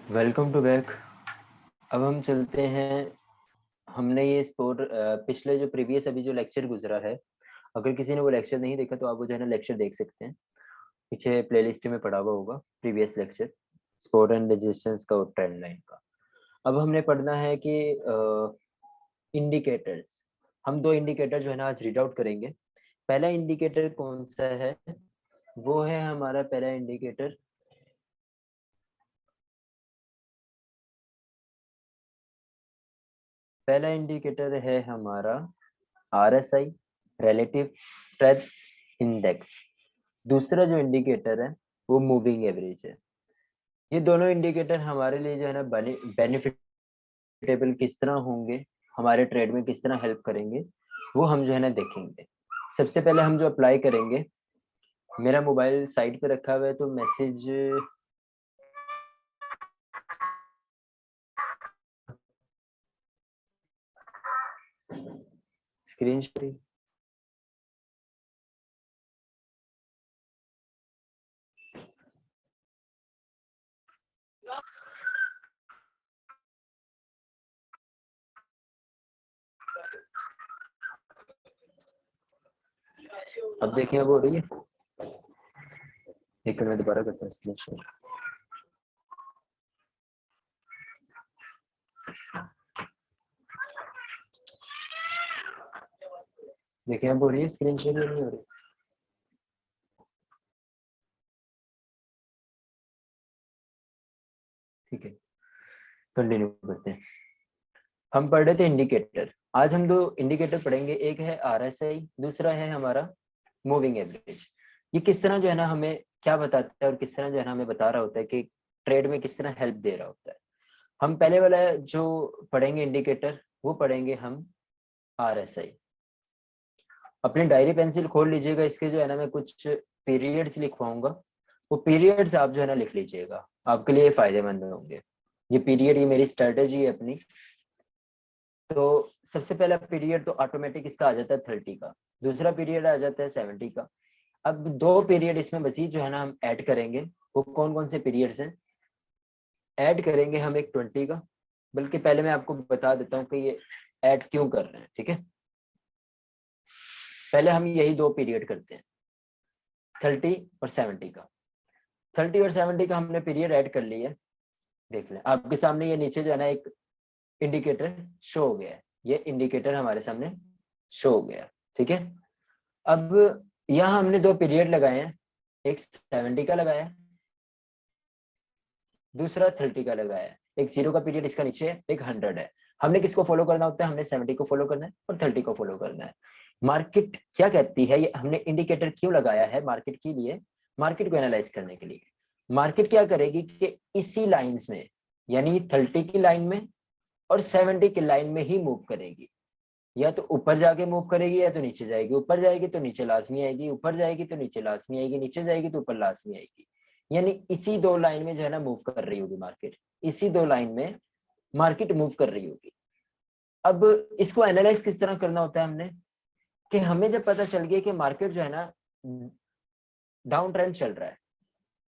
Welcome to back. अब हम चलते हैं। हमने ये स्पोर्ट पिछले जो प्रीवियस अभी जो लेक्चर गुजरा है, अगर किसी ने वो लेक्चर नहीं देखा तो आप वो जो है ना लेक्चर देख सकते हैं। पीछे प्लेलिस्ट में पड़ा हुआ होगा previous lecture, sport and resistance का और ट्रेंड लाइन का। अब हमने पढ़ना है कि इंडिकेटर्स। हम दो इंडिकेटर जो है ना आज रीड आउट करेंगे। पहला इंडिकेटर कौन सा है? वो है हमारा पहला इंडिकेटर पहला इंडिकेटर है हमारा RSI, रिलेटिव स्ट्रेंथ इंडेक्स। दूसरा जो इंडिकेटर है वो मूविंग एवरेज है। ये दोनों इंडिकेटर हमारे लिए जो है ना बेनिफिटेबल किस तरह होंगे, हमारे ट्रेड में किस तरह हेल्प करेंगे, वो हम जो है ना देखेंगे। सबसे पहले हम जो अप्लाई करेंगे, मेरा मोबाइल साइड पे रखा हुआ है तो मैसेज स्क्रीन शेयरिंग। अब देखिए अब हो रही है। एक मिनट दोबारा करते हैं स्क्रीन शेयर। देखिए अब हो रही है स्क्रीन शेयर या नहीं हो रही? ठीक है, कंटिन्यू करते हैं। हम पढ़ रहे थे इंडिकेटर। आज हम दो इंडिकेटर पढ़ेंगे, एक है RSI, दूसरा है हमारा मूविंग एवरेज। ये किस तरह जो है ना हमें क्या बताता है और किस तरह जो है ना हमें बता रहा होता है कि ट्रेड में किस तरह हेल्प दे रहा होता है। हम पहले वाला जो पढ़ेंगे इंडिकेटर, वो पढ़ेंगे हम RSI। अपनी डायरी पेंसिल खोल लीजिएगा, इसके जो है ना मैं कुछ पीरियड्स लिखवाऊंगा, वो पीरियड्स आप जो है ना लिख लीजिएगा, आपके लिए फायदेमंद होंगे। ये पीरियड, ये मेरी स्ट्रेटेजी है अपनी। तो सबसे पहला पीरियड तो ऑटोमेटिक इसका आ जाता है 30 का, दूसरा पीरियड आ जाता है 70 का। अब दो पीरियड इसमें मजीद जो है ना हम ऐड करेंगे। वो कौन कौन से पीरियड्स हैं? ऐड करेंगे हम एक 20 का। बल्कि पहले मैं आपको बता देता हूँ कि ये ऐड क्यों कर रहे हैं, ठीक है। पहले हम यही दो पीरियड करते हैं, 30 और 70 का। 30 और 70 का हमने पीरियड ऐड कर लिया है। देख लें आपके सामने, ये नीचे जो है ना एक इंडिकेटर शो हो गया है। ये इंडिकेटर हमारे सामने शो हो गया, ठीक है। अब यहाँ हमने दो पीरियड लगाए हैं, एक 70 का लगाया है, दूसरा 30 का लगाया है। एक 0 का पीरियड इसका नीचे है, एक 100 है। हमने किसको फॉलो करना होता है? हमने 70 को फॉलो करना है और 30 को फॉलो करना है। मार्केट क्या कहती है, ये हमने इंडिकेटर क्यों लगाया है? मार्केट के लिए, मार्केट को एनालाइज करने के लिए। मार्केट क्या करेगी कि इसी लाइंस में, यानी 30 की लाइन में और 70 की लाइन में ही मूव करेगी। या तो ऊपर जाके मूव करेगी या तो नीचे जाएगी। ऊपर जाएगी तो नीचे लाजमी आएगी, ऊपर जाएगी तो नीचे लाजमी आएगी, नीचे जाएगी तो ऊपर लाजमी आएगी। यानी इसी दो लाइन में जो है ना मूव कर रही होगी मार्केट, इसी दो लाइन में मार्केट मूव कर रही होगी। अब इसको एनालाइज किस तरह करना होता है हमने, कि हमें जब पता चल गया कि मार्केट जो है ना डाउन ट्रेंड चल रहा है,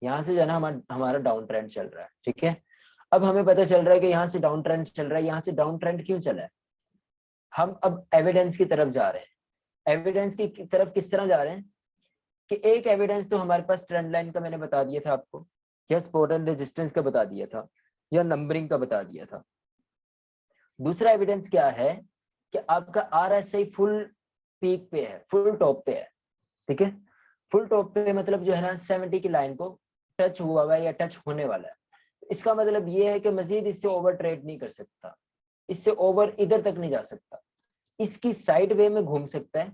यहाँ से जो है ना हमारा डाउन ट्रेंड चल रहा है, ठीक है। अब हमें पता चल रहा है कि यहाँ से डाउन ट्रेंड चल रहा है, यहाँ से डाउन ट्रेंड क्यों चला है। हम अब एविडेंस की तरफ जा रहे हैं। एविडेंस की तरफ किस तरह जा रहे हैं कि एक एविडेंस तो हमारे पास ट्रेंड लाइन का मैंने बता दिया था आपको, या सपोर्ट एंड रेजिस्टेंस का बता दिया था, या नंबरिंग का बता दिया था। दूसरा एविडेंस क्या है कि आपका RSI फुल पीक पे है, फुल टॉप पे है, ठीक है। फुल टॉप पे मतलब जो है ना 70 की लाइन को टच हुआ हुआ है या टच होने वाला है। इसका मतलब ये है कि मजीद इससे ओवर ट्रेड नहीं कर सकता, इससे ओवर इधर तक नहीं जा सकता। इसकी साइड वे में घूम सकता है,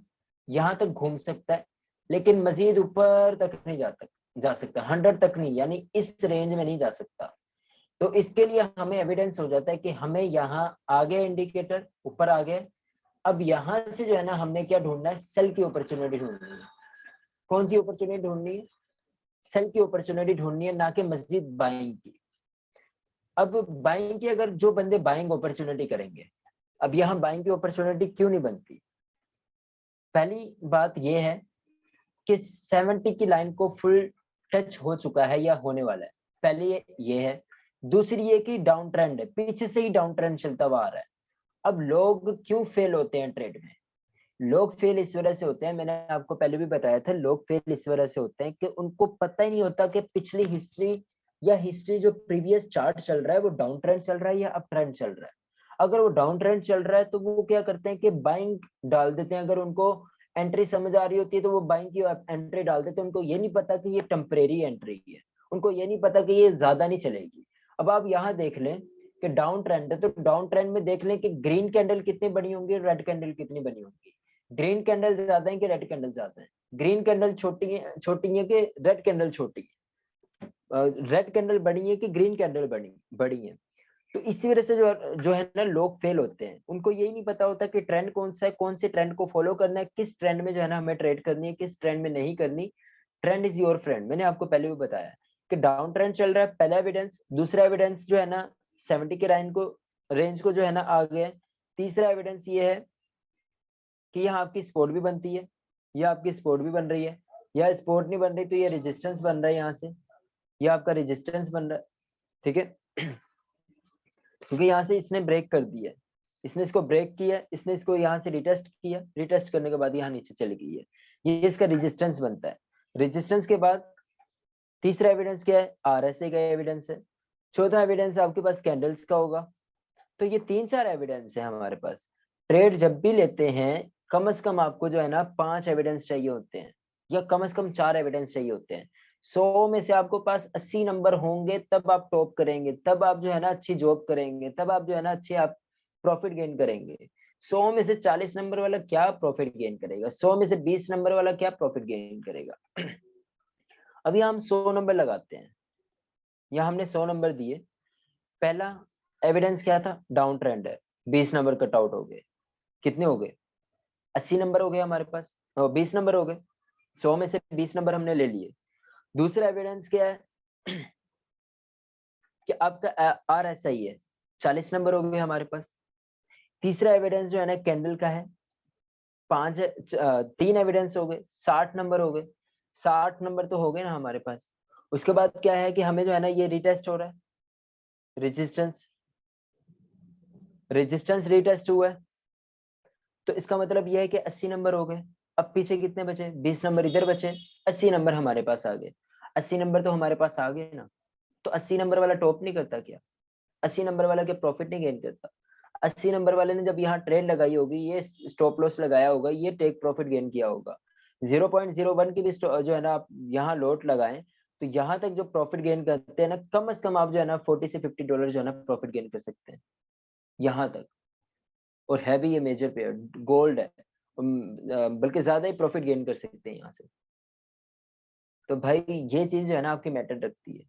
यहां तक घूम सकता है, लेकिन मजीद ऊपर तक नहीं जा सकता, 100 तक नहीं, यानी इस रेंज में नहीं जा सकता। तो इसके लिए हमें एविडेंस हो जाता है कि हमें यहाँ आ गया इंडिकेटर, ऊपर आ गया। अब यहाँ से जो है ना हमने क्या ढूंढना है? सेल की अपॉर्चुनिटी ढूंढनी है। कौन सी अपॉर्चुनिटी ढूंढनी है? सेल की अपॉर्चुनिटी ढूंढनी है, ना कि मजीद बाइंग की। अब बाइंग की, अगर जो बंदे बाइंग अपॉर्चुनिटी करेंगे, अब यहाँ बाइंग की अपॉर्चुनिटी क्यों नहीं बनती? पहली बात यह है कि 70 की लाइन को फुल टच हो चुका है या होने वाला है। पहले ये है दूसरी ये कि डाउन ट्रेंड है, पीछे से ही डाउन ट्रेंड चलता हुआ आ रहा है। अब लोग क्यों फेल होते हैं ट्रेड में? लोग फेल इस वजह से होते हैं, मैंने आपको पहले भी बताया था, लोग फेल इस वजह से होते हैं कि उनको पता ही नहीं होता कि पिछली हिस्ट्री या हिस्ट्री जो प्रीवियस चार्ट चल रहा है वो डाउन ट्रेंड चल रहा है या अप ट्रेंड चल रहा है। अगर वो डाउन ट्रेंड चल रहा है तो वो क्या करते हैं कि बाइंग डाल देते हैं। अगर उनको एंट्री समझ आ रही होती है तो वो बाइंग की एंट्री डाल देते हैं। उनको ये नहीं पता कि ये टेम्परेरी एंट्री है, उनको ये नहीं पता कि ये ज्यादा नहीं चलेगी। अब आप यहाँ देख लें कि डाउन ट्रेंड है, तो डाउन ट्रेंड में देख लें कि ग्रीन कैंडल कितनी बनी होंगी, रेड कैंडल कितनी बनी होंगी। ग्रीन कैंडल ज्यादा है कि रेड कैंडल ज्यादा है? ग्रीन कैंडल छोटी है कि रेड कैंडल छोटी है? रेड कैंडल बड़ी है कि ग्रीन कैंडल बड़ी बड़ी है? तो इसी वजह से जो है ना लोग फेल होते हैं। उनको यही नहीं पता होता कि ट्रेंड कौन सा है, कौन से ट्रेंड को फॉलो करना है, किस ट्रेंड में जो है ना हमें ट्रेड करनी है, किस ट्रेंड में नहीं करनी। ट्रेंड इज योर फ्रेंड, मैंने आपको पहले भी बताया कि डाउन ट्रेंड चल रहा है, पहला एविडेंस। दूसरा एविडेंस जो है ना 70 के रेंज को जो है ना आ गया। तीसरा एविडेंस ये है कि यहाँ आपकी सपोर्ट भी बनती है, या आपकी सपोर्ट भी बन रही है, या सपोर्ट नहीं बन रही तो ये रेजिस्टेंस बन रहा है यहाँ से, ये आपका रेजिस्टेंस बन रहा है। ठीक है, क्योंकि यहाँ से इसने ब्रेक कर दिया, इसने इसको ब्रेक किया, इसने इसको यहाँ से रिटेस्ट किया, रिटेस्ट करने के बाद यहाँ नीचे चली गई है, ये इसका रेजिस्टेंस बनता है। रेजिस्टेंस के बाद तीसरा एविडेंस क्या है? आरएसए का एविडेंस है। चौथा एविडेंस आपके पास कैंडल्स का होगा। तो ये 3-4 एविडेंस है हमारे पास। ट्रेड जब भी लेते हैं कम से कम आपको जो है ना 5 एविडेंस चाहिए होते हैं, या कम से कम 4 एविडेंस चाहिए होते हैं। 100 में से आपको पास 80 नंबर होंगे तब आप टॉप करेंगे, तब आप जो है ना अच्छी जॉब करेंगे, तब आप जो है ना अच्छे आप प्रॉफिट गेन करेंगे। 100 में से 40 नंबर वाला क्या प्रॉफिट गेन करेगा? 100 में से 20 नंबर वाला क्या प्रॉफिट गेन करेगा? अभी हम 100 नंबर लगाते हैं, या हमने 100 नंबर दिए। पहला एविडेंस क्या था? डाउन ट्रेंड है, 20 नंबर कट आउट हो गए। कितने हो गए? 80 नंबर हो गए हमारे पास, 20 नंबर हो गए। 100 में से 20 नंबर हमने ले लिए। दूसरा एविडेंस क्या है? कि आपका आरएसआई है, 40 नंबर हो गए हमारे पास। तीसरा एविडेंस जो है ना कैंडल का है, 3 एविडेंस हो गए, 60 नंबर हो गए। 60 नंबर तो हो गए ना हमारे पास। उसके बाद क्या है कि हमें जो है ना ये रिटेस्ट हो रहा है, रेजिस्टेंस, रेजिस्टेंस रिटेस्ट हुआ है। तो इसका मतलब यह है कि 80 नंबर हो गए। अब पीछे कितने बचे? 20 नंबर इधर बचे, 80 नंबर हमारे पास आ गए। 80 नंबर तो हमारे पास आ गए ना। तो 80 नंबर वाला टॉप नहीं करता क्या? 80 नंबर वाला क्या प्रॉफिट नहीं गेन करता? 80 नंबर वाले ने जब यहाँ ट्रेड लगाई होगी, ये स्टॉप लॉस लगाया होगा, ये टेक प्रॉफिट गेन किया होगा। 0.01 की भी जो है ना आप यहाँ लोट लगाएं, तो यहाँ तक जो प्रॉफिट गेन करते हैं ना, कम से कम आप जो है ना $40 से $50 जो है ना प्रॉफिट गेन कर सकते हैं यहाँ तक। और है भी ये मेजर पेयर, गोल्ड है, बल्कि ज्यादा ही प्रॉफिट गेन कर सकते हैं यहाँ से। तो भाई ये चीज जो है ना आपकी मैटर रखती है।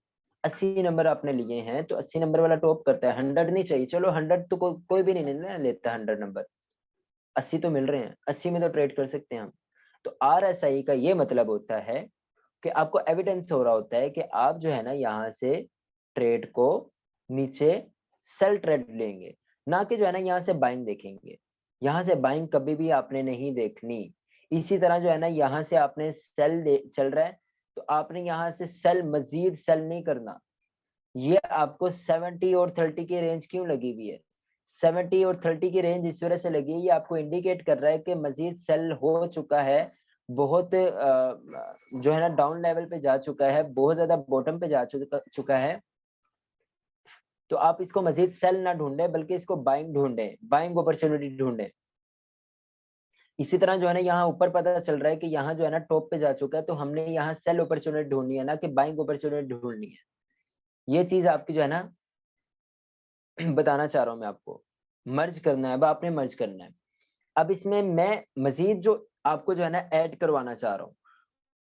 80 नंबर आपने लिए हैं तो 80 नंबर वाला टॉप करता है, 100 नहीं चाहिए। चलो 100 तो कोई भी नहीं लेता 100 नंबर, 80 तो मिल रहे हैं, 80 में तो ट्रेड कर सकते हैं हम। तो RSI का ये मतलब होता है कि आपको एविडेंस हो रहा होता है कि आप जो है ना यहाँ से ट्रेड को नीचे सेल ट्रेड लेंगे, ना कि जो है ना यहाँ से बाइंग देखेंगे। यहाँ से बाइंग कभी भी आपने नहीं देखनी। इसी तरह जो है ना यहाँ से आपने सेल चल रहा है, तो आपने यहाँ से सेल, मजीद सेल नहीं करना। ये आपको 70 और 30 की रेंज क्यों लगी हुई है? 70 और 30 की रेंज इस वजह से लगी है, ये आपको इंडिकेट कर रहा है कि मजीद सेल हो चुका है, बहुत जो है ना डाउन लेवल पे जा चुका है, बहुत ज्यादा बॉटम पे जा चुका है। तो आप इसको मजीद सेल ना ढूंढे, बल्कि इसको बाइंग ढूंढे, बाइंग अपॉर्चुनिटी ढूंढे। इसी तरह जो है ना यहाँ ऊपर पता चल रहा है कि यहाँ जो है ना टॉप पे जा चुका है, तो हमने यहाँ सेल अपॉर्चुनिटी ढूंढनी है, ना कि बाइंग अपॉर्चुनिटी ढूंढनी है। ये चीज आपकी जो है ना बताना चाह रहा हूँ मैं आपको। मर्ज करना है, अब आपने मर्ज करना है। अब इसमें मैं मजीद जो आपको जो है ना ऐड करवाना चाह रहा हूँ,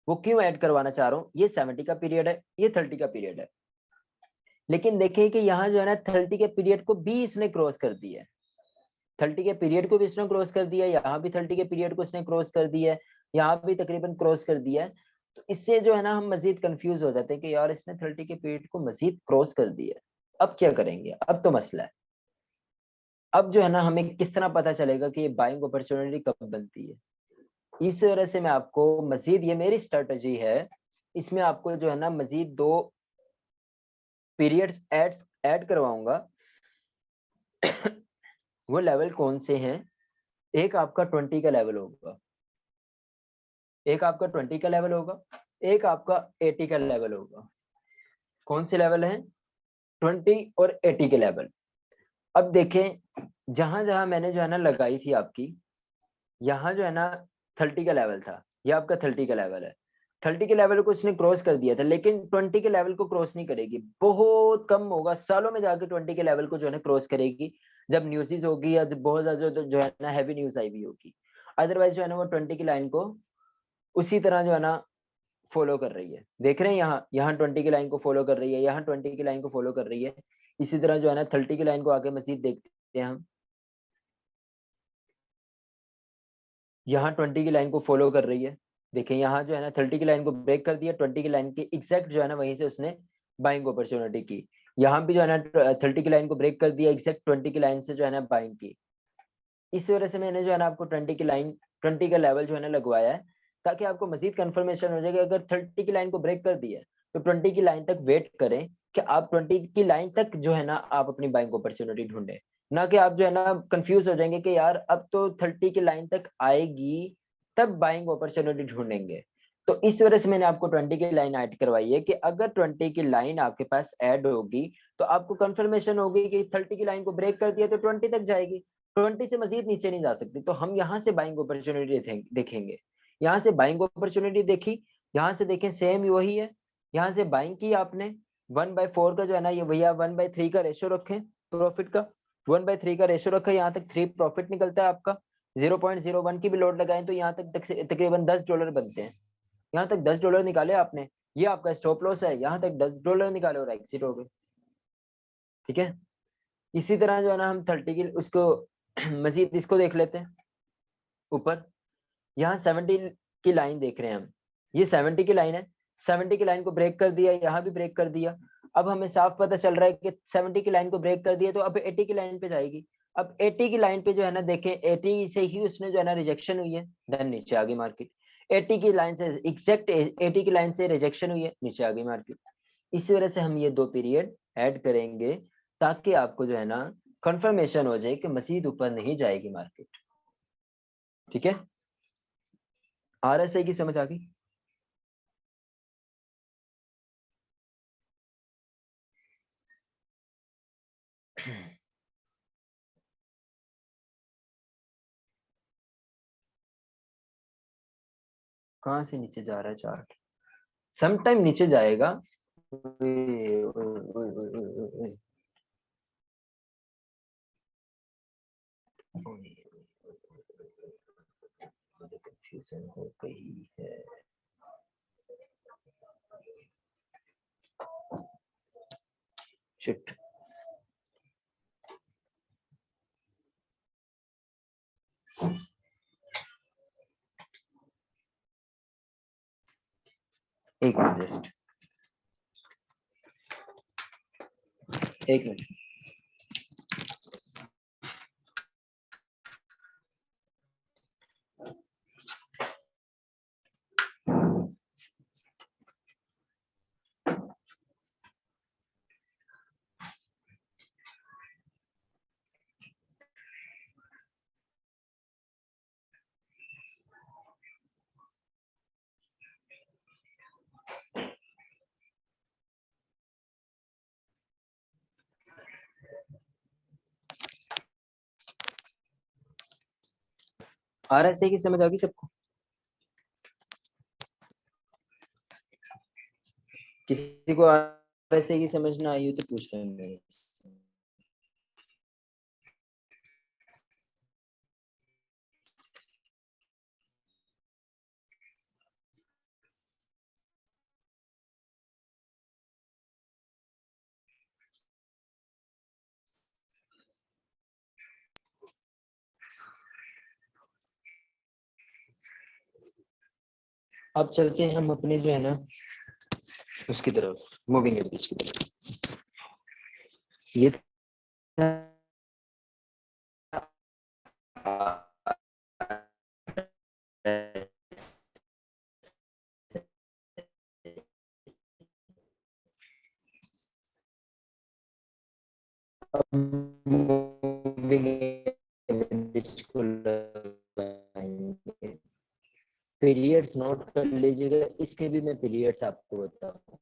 वो क्यों ऐड करवाना चाह रहा हूँ? ये 70 का पीरियड है, ये 30 का पीरियड है, लेकिन देखिए कि यहाँ जो है ना 30 के पीरियड को भी इसने क्रॉस कर दिया है। 30 के पीरियड को भी इसने क्रॉस कर दिया है, यहाँ भी 30 के पीरियड को इसने क्रॉस कर दिया है, यहाँ भी तकरीबन क्रॉस कर दिया है। तो इससे जो है ना हम मजीद कंफ्यूज हो जाते हैं कि यार इसने 30 के पीरियड को मजीद क्रॉस कर दिया है, अब क्या करेंगे? अब तो मसला है। अब जो है ना हमें किस तरह पता चलेगा कि ये बाइंग अपॉर्चुनिटी कब बनती है? इस वजह से मैं आपको मजीद, ये मेरी स्ट्रेटजी है, इसमें आपको जो है ना मजीद 2 पीरियड्स ऐड करवाऊंगा वो लेवल कौन से हैं? एक आपका 20 का लेवल होगा, एक आपका 20 का लेवल होगा, एक आपका 80 का लेवल होगा। कौन से लेवल हैं? 20 और 80 के लेवल। अब देखें, जहां-जहां मैंने जो है ना लगाई थी आपकी, यहाँ जो है ना 30 का लेवल था, ये आपका 30 का लेवल है। 30 के लेवल को इसने क्रॉस कर दिया था, लेकिन 20 के लेवल को क्रॉस नहीं करेगी। बहुत कम होगा, सालों में जाके 20 के लेवल को जो है ना क्रॉस करेगी, जब न्यूज़ेज़ होगी या जब बहुत ज़्यादा जो है ना हेवी न्यूज़ आई हुई होगी। अदरवाइज़ जो है ना वो 20 की लाइन को उसी तरह जो है ना फॉलो कर रही है। देख रहे हैं यहाँ 20 की लाइन को फॉलो कर रही है, यहाँ 20 की लाइन को फॉलो कर रही है। इसी तरह जो है ना 30 की लाइन को आगे मज़ीद देखते हैं हम। यहाँ 20 की लाइन को फॉलो कर रही है। देखिए यहाँ जो है ना 30 की लाइन को ब्रेक कर दिया, 20 की लाइन के एग्ज़ैक्ट जो है ना वहीं से उसने बाइंग अपॉर्च्युनिटी की। यहाँ भी जो है ना 30 की लाइन को ब्रेक कर दिया, एग्ज़ैक्ट 20 की लाइन से जो है ना बाइंग की। इस वजह से मैंने जो है ना आपको 20 की लाइन, 20 का लेवल जो है ना लगवाया है, ताकि आपको मज़ीद कन्फर्मेशन हो जाए कि अगर 30 की लाइन को ब्रेक कर दिया है, तो 20 की लाइन तक वेट करें कि आप 20 की लाइन तक जो है ना आप अपनी बाइंग अपॉर्च्युनिटी ढूँढें। ना कि आप जो है ना कन्फ्यूज़ हो जाएँगे कि यार अब तो 30 की लाइन तक आएगी, तब बाइंग अपॉर्च्युनिटी ढूँढेंगे। तो इस वजह से मैंने आपको 20 की लाइन ऐड करवाई है कि अगर 20 की लाइन आपके पास ऐड होगी, तो आपको कन्फर्मेशन होगी कि 30 की लाइन को ब्रेक कर दिया तो 20 तक जाएगी। 20 से मज़ीद नीचे नहीं जा सकती, तो हम यहाँ से बाइंग अपॉर्च्युनिटी देखेंगे। यहाँ से बाइंग अपॉर्च्युनिटी देखी, यहाँ से देखें सेम वही है, यहाँ से बाइंग की आपने 1/4 का जो है ना ये भैया 1/3 का रेशियो रखें प्रॉफिट का, 1/3 का रेशियो रखा, यहाँ तक 3 प्रॉफिट निकलता है आपका। 0.01 की भी लोड लगाएँ तो यहाँ तक तकरीबन $10 बनते हैं। यहाँ तक $10 निकाले आपने, ये आपका स्टॉप लॉस है, यहाँ तक $10 निकाले और एग्ज़िट हो गए, ठीक है? इसी तरह जो है ना हम 30 की उसको मज़ीद इसको देख लेते हैं ऊपर। यहाँ 70 की लाइन देख रहे हैं हम। ये 70 की लाइन है, 70 की लाइन को ब्रेक कर दिया, यहाँ भी ब्रेक कर दिया। अब हमें साफ पता चल रहा है कि 70 की लाइन को ब्रेक कर दिया तो अब 80 की लाइन पे जाएगी। अब 80 की लाइन पे जो है ना देखें 80 से ही उसने जो है ना रिजेक्शन हुई है, देन नीचे आ गई मार्केट। 80 की लाइन से एग्ज़ैक्ट 80 की लाइन से रिजेक्शन हुई है, नीचे आ गई मार्केट। इसी वजह से हम ये 2 पीरियड ऐड करेंगे, ताकि आपको जो है ना कन्फर्मेशन हो जाए कि मज़ीद ऊपर नहीं जाएगी मार्केट। ठीक है? आरएसआई की समझ आ गई? कहाँ से नीचे जा रहा है चार्ट? सम टाइम नीचे जाएगा। ओए, ओए, ओए, ओए, ओए, ओए, ओए, मुझे कंफ्यूजन हो गई है। शिट। एक मिनट जस्ट, एक मिनट। आरएसआई की समझ आ गई सबको? किसी को आरएसआई की समझ ना आई हो तो पूछ लेंगे। अब चलते हैं हम अपने जो है ना उसकी तरफ, मूविंग एवरेज की तरफ। ये मूविंग एवरेज को लगाएंगे। पीरियड्स नोट कर लीजिएगा, इसके भी मैं पीरियड्स आपको बताऊं।